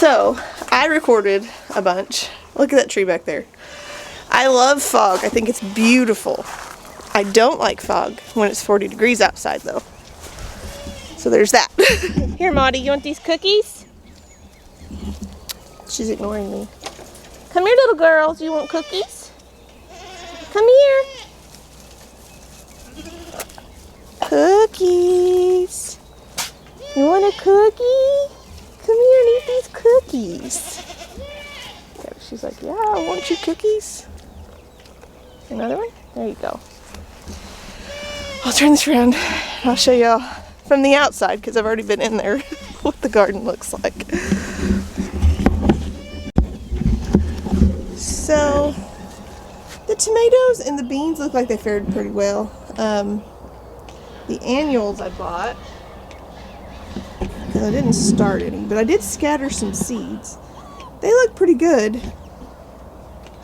So, I recorded a bunch. Look at that tree back there. I love fog. I think it's beautiful. I don't like fog when it's 40 degrees outside though. So there's that. Here, Maudie, you want these cookies? She's ignoring me. Come here, little girls. You want cookies? Come here. Cookies. You want a cookie? Come here and eat these cookies. Okay, she's like, yeah, I want you cookies. Another one? There you go. I'll turn this around and I'll show y'all from the outside because I've already been in there what the garden looks like. So the tomatoes and the beans look like they fared pretty well. The annuals I bought, I didn't start any, but I did scatter some seeds. They look pretty good.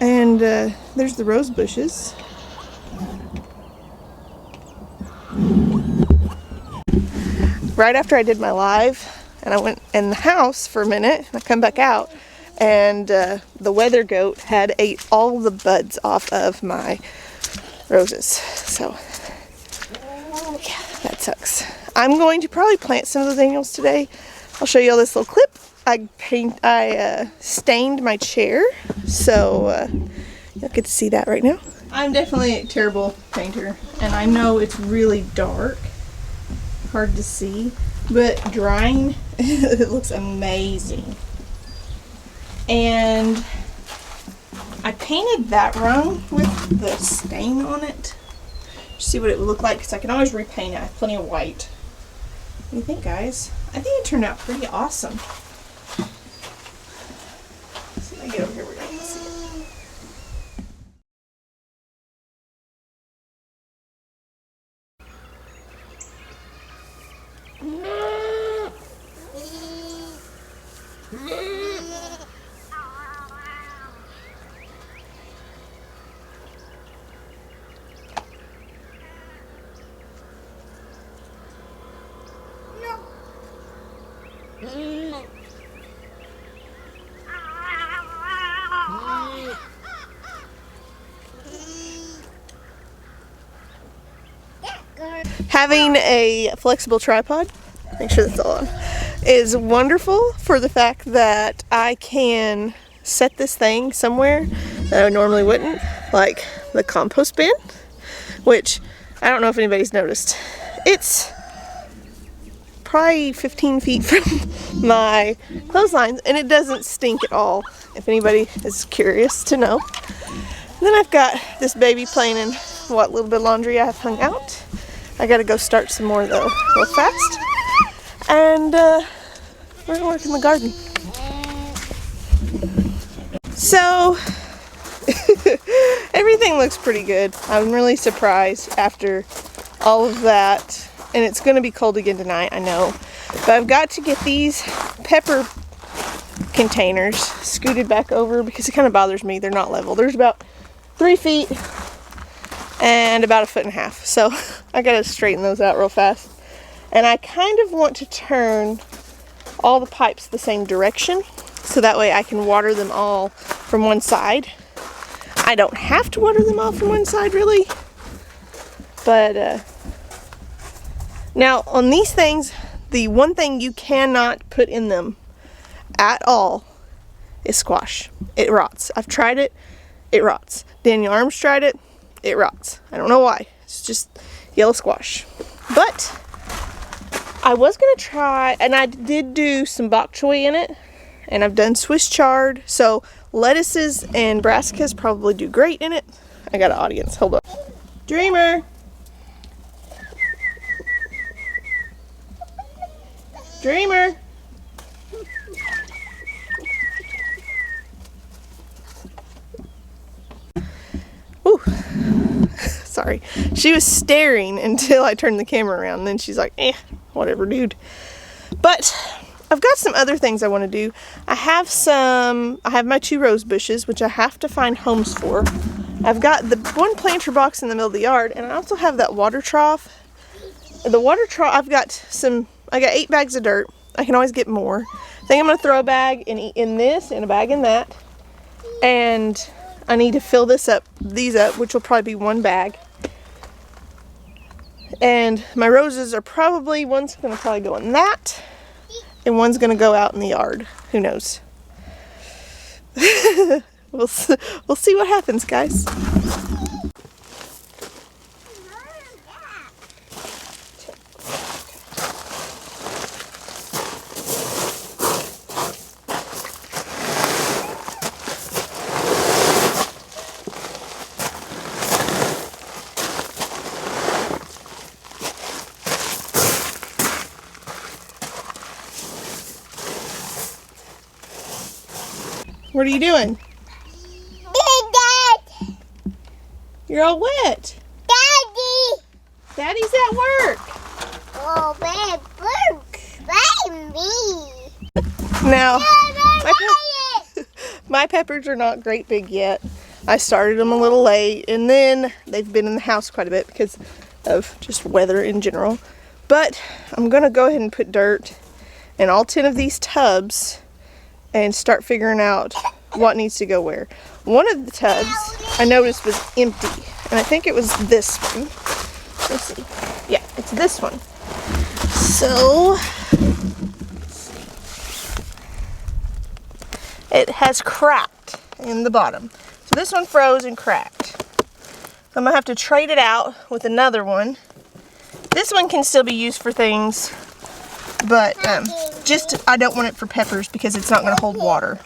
And there's the rose bushes. Right after I did my live, and I went in the house for a minute, and I come back out, and the weather goat had ate all the buds off of my roses. So, yeah, that sucks. I'm going to probably plant some of those annuals today. I'll show you all this little clip. I stained my chair, so you'll get to see that right now. I'm definitely a terrible painter, and I know it's really dark, hard to see, but drying, it looks amazing. And I painted that rung with the stain on it. See what it would look like, because I can always repaint it. I have plenty of white. What do you think, guys? I think it turned out pretty awesome. So let me get over here where you can see it. Having a flexible tripod, make sure that's all on, is wonderful for the fact that I can set this thing somewhere that I normally wouldn't, like the compost bin, which I don't know if anybody's noticed. It's probably 15 feet from my clotheslines, and it doesn't stink at all, if anybody is curious to know. And then I've got this baby playing in what little bit of laundry I have hung out. I gotta go start some more though, real fast. And we're gonna work in the garden. So, everything looks pretty good. I'm really surprised after all of that. And it's gonna be cold again tonight, I know. But I've got to get these pepper containers scooted back over because it kind of bothers me. They're not level. There's about 3 feet and about 1.5 feet. So I gotta straighten those out real fast. And I kind of want to turn all the pipes the same direction so that way I can water them all from one side. I don't have to water them all from one side really, but now on these things, the one thing you cannot put in them at all is squash. It rots. I've tried it, it rots. Daniel Arms tried it, it rots. I don't know why. It's just yellow squash. But I was going to try, and I did do some bok choy in it, and I've done Swiss chard, so lettuces and brassicas probably do great in it. I got an audience. Hold on. Dreamer! Dreamer! Ooh. Sorry. She was staring until I turned the camera around, and then she's like, whatever, dude. But I've got some other things I want to do. I have my 2 rose bushes, which I have to find homes for. I've got the one planter box in the middle of the yard, and I also have that water trough. The water trough, I got 8 bags of dirt. I can always get more. think I'm gonna throw a bag in this and a bag in that. And I need to fill these up, which will probably be one bag. And my roses are probably, one's gonna probably go in that, and one's gonna go out in the yard. Who knows? We'll see what happens, guys. What are you doing? You're all wet. Daddy! Daddy's at work. Oh, baby. Now, my peppers are not great big yet. I started them a little late, and then they've been in the house quite a bit because of just weather in general. But I'm going to go ahead and put dirt in all 10 of these tubs and start figuring out what needs to go where. One of the tubs I noticed was empty, and I think it was this one. Let's see. Yeah, it's this one. So it has cracked in the bottom. So this one froze and cracked. So I'm gonna have to trade it out with another one. This one can still be used for things, but I don't want it for peppers because it's not gonna hold water.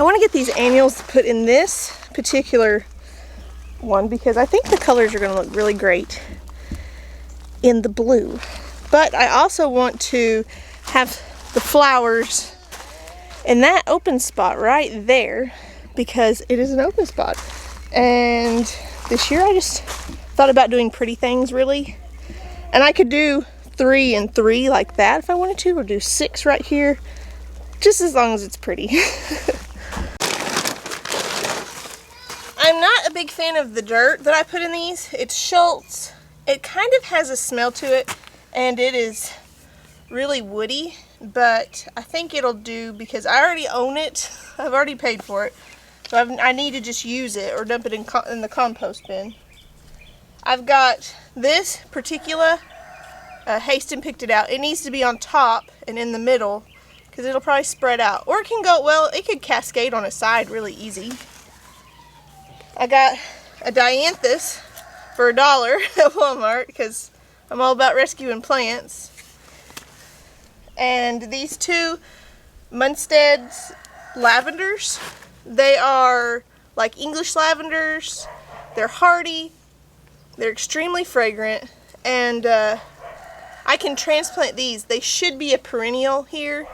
I want to get these annuals put in this particular one because I think the colors are going to look really great in the blue. But I also want to have the flowers in that open spot right there because it is an open spot. And this year I just thought about doing pretty things really. And I could do 3 and 3 like that if I wanted to, or do 6 right here, just as long as it's pretty. I'm not a big fan of the dirt that I put in these. It's Schultz. It kind of has a smell to it, and it is really woody, but I think it'll do because I already own it. I've already paid for it, so I need to just use it or dump it in the compost bin. I've got this particular Haston picked it out. It needs to be on top and in the middle because it'll probably spread out, or it can go, well, it could cascade on a side really easy. I got a dianthus for $1 at Walmart because I'm all about rescuing plants. And these 2 Munstead's lavenders, they are like English lavenders. They're hardy, they're extremely fragrant, and I can transplant these. They should be a perennial here.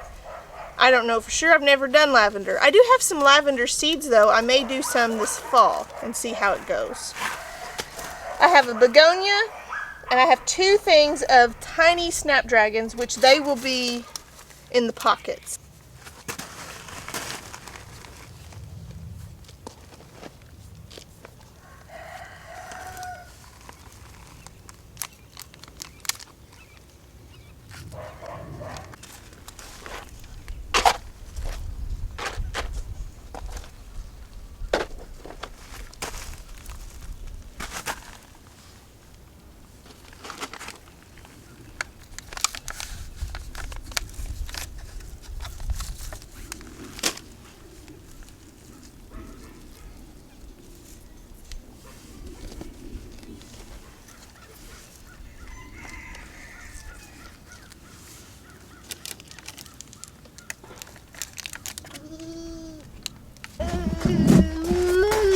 I don't know for sure. I've never done lavender. I do have some lavender seeds though. I may do some this fall and see how it goes. I have a begonia, and I have 2 things of tiny snapdragons, which they will be in the pockets.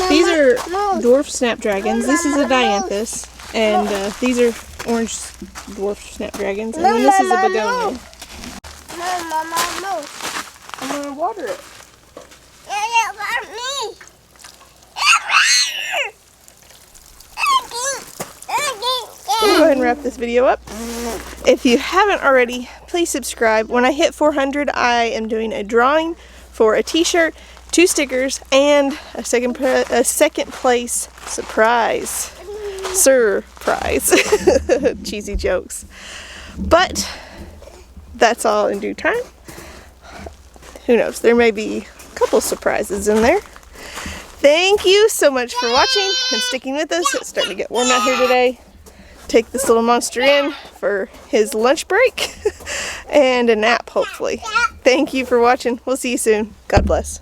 These are dwarf snapdragons. This is a dianthus, and these are orange dwarf snapdragons, and then this is a begonia. I'm gonna water it. We'll go ahead and wrap this video up. If you haven't already, please subscribe. When I hit 400, I am doing a drawing for a t-shirt, 2 stickers, and a second place surprise. Cheesy jokes. But that's all in due time. Who knows? There may be a couple surprises in there. Thank you so much for watching and sticking with us. It's starting to get warm out here today. Take this little monster in for his lunch break and a nap, hopefully. Thank you for watching. We'll see you soon. God bless.